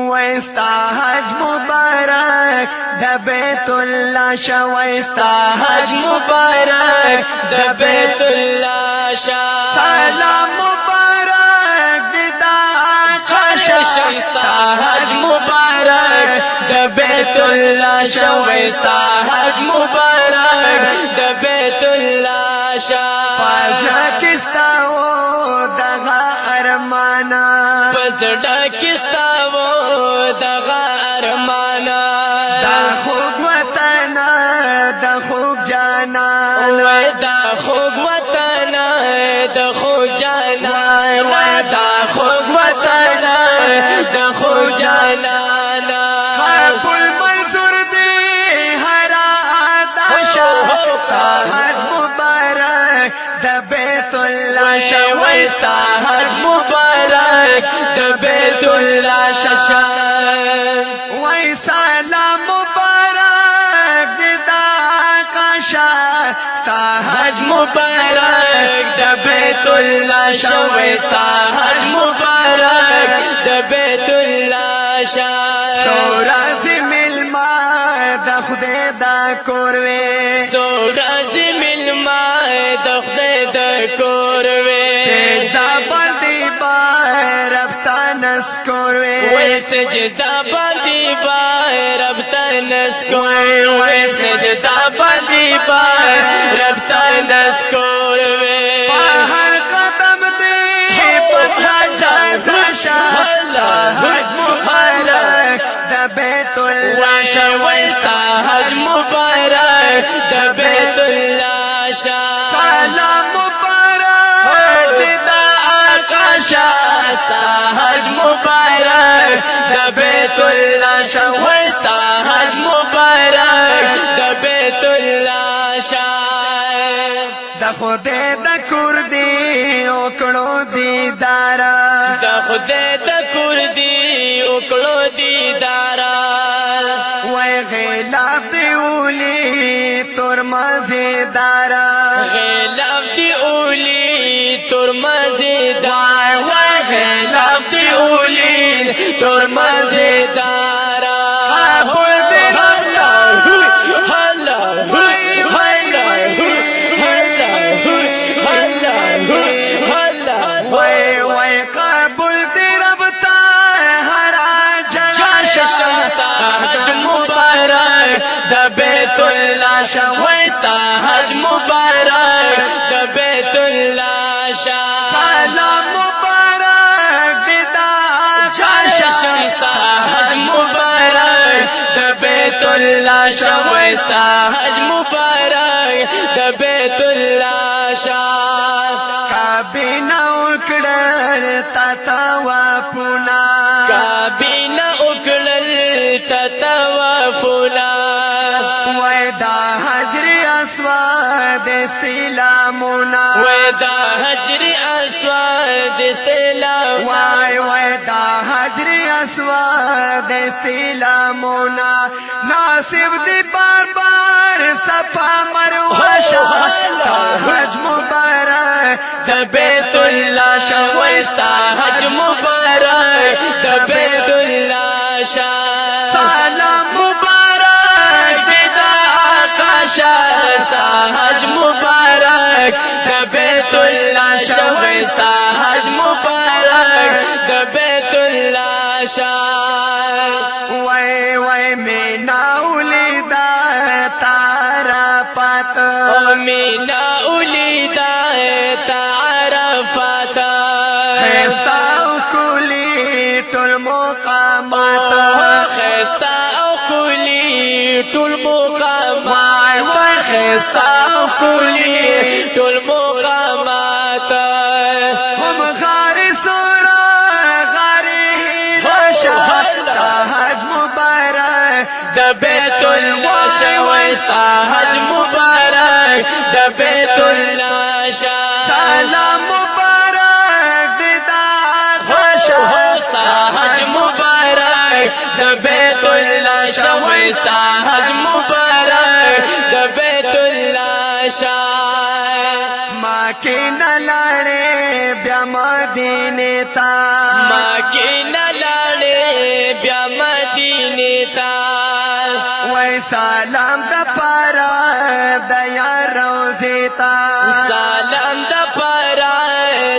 وستا حج مبارک د بیت الله شا وستا حج مبارک د بیت الله شا سلام مبارک دا شمستا حج مبارک د بیت الله شا وستا حج مبارک د بیت الله شا فضا کستا و دغه ارمانا پسډا کستا و دغه ارمانا دا خوږ وطن د خوږ جانان دا خوږ وطن د خوږ جانان دا خوږ وطن د خوږ جانان قبول منظور دی هر ادا شوتا حج مبارک د بیت الله شا وستا حج مبارک د بیت الله شا وای سلام مبارک دا کاشا تا حج مبارک د بیت الله شا وستا حج مبارک د بیت الله شا سورز ملما د خدای دا کوروي سورز ملما د خدای دا کوروي سجدا باندې رب تنسکوروي وای سجدا باندې رب تنسکوروي وای سجدا باندې رب تنسکوروي په هر قدم دې په حج راشا حج مبارک د بیت الله شا وستا حج مبارک د بیت الله شا سلام مبارک دا آکاشا ستا حج مبارک د بیت الله شا وستا حج مبارک د بیت الله شا د خدای د کور دی وکړو دیدار د خدای د کور دی وکړو دیدار وای غلاف دی اولی تور مزیدار غلاف دی اولی تور مزیدار وای غلاف دی اولی تور مزیدار حج مبارک د بیت الله شا وستا حج مبارک د بیت الله شا سلام مبارک دا شمستا حج مبارک د بیت الله شا وستا حج مبارک د بیت الله شا کابینا وکړل تا توافنا کابینا تتوافنا ودا حجر اسود استلامنا ودا حجر اسود استلام ودا حجر اسود استلامنا ناصب دی بار بار صفا مروه شا حج مبارک د بیت الله شا وستا حج مبارک د بیت الله شا سلام مبارک دا آکاشا ستا حج مبارک د بیت الله شا وستا حج مبارک د بیت الله شا وای وای مینا ولیدا تارا پات مینا ولیدا تعرفات خستا کلی ټول مقامات خستا کلی ټول مقامات خستا کلی ټول مقامات هم غاری سورا غاری شهدا حج مبارک د بیت الله شا وستا حج مبارک د بیت الله شا سلام مبارک دا شهدا حج مبارک د بیت الله شا وستا حج مبارک د بیت الله شا ما کې نلاړې بیا مدینه تا ما کې نلاړې بیا تا سلام د پاره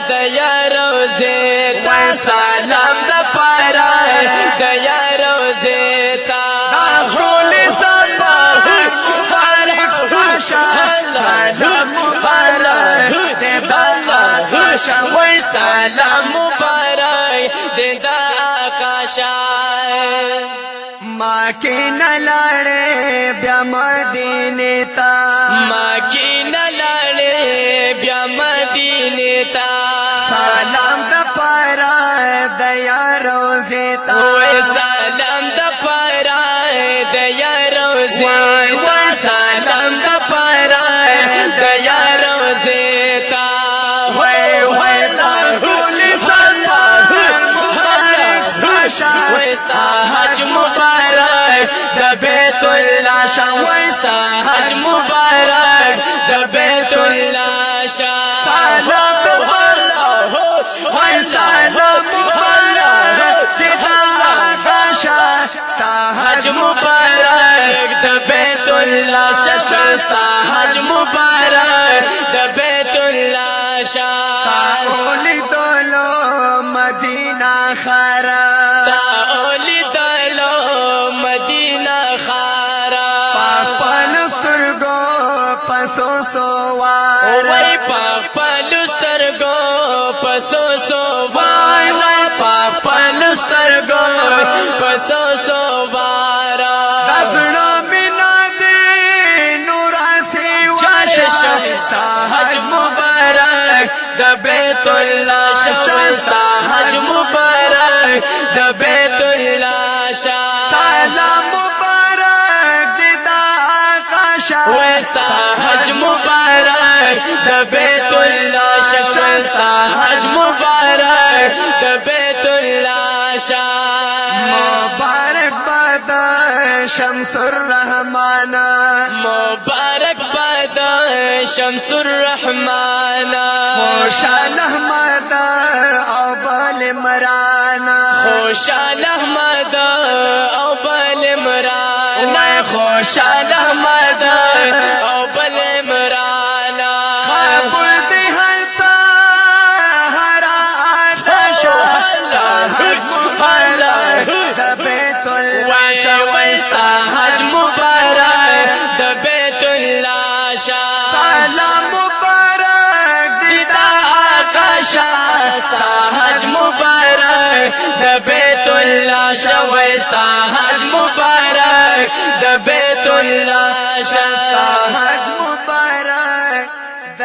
د یارو زیتا سلام د پاره د یارو زیتا خولي سلام مبارک ساشا سلام مبارک دیدار آقاشا وای سلام مبارک دیدار آقاشا ما کی نلاړې بیا مدینه تا ما کی نلاړې بیا مدینه تا سلام د پاره د یارو زیتا وای سلام د پاره د یارو زیتا سلام د پاره د یارو زیتا وای وای دا خولي سلام مبارک ساشا وستا حج مبارک د بیت الله شا وستا حج مبارک د بیت الله شا سلام الله وای سلام مبارک دیدار آقاشا ستا حج مبارک د بیت الله شا وستا حج مبارک د بیت الله شا اولی دولو مدینہ خارا اولی دلو مدینہ خارا پاپل سترگو پسو سوار وای پاک پلسترگو پسو سو وای وای پاک پلسترگو پسو سو وارا دزڑا منا دے نورا سے وارا حج مبارک د بیت الله شوستا حج مبارک د بیت الله شا سلام مبارک دیدار آقاشا وستا حج مبارک د بیت الله شوستا حج مبارک د بیت الله شا مبارک باد شمس الرحمن مبارک باد شمس الرحمن خوشال احمد او بل عمران خوشال احمد او بل عمران خوشال احمد او بل عمران قبول دی حتا حرات شهلا حج مبارک د بیت الله وستا حج مبارک د بیت الله شا سلام مبارک دیدار آقاشا ستا حج مبارک د بیت الله شا وستا حج مبارک د بیت الله شا حج مبارک د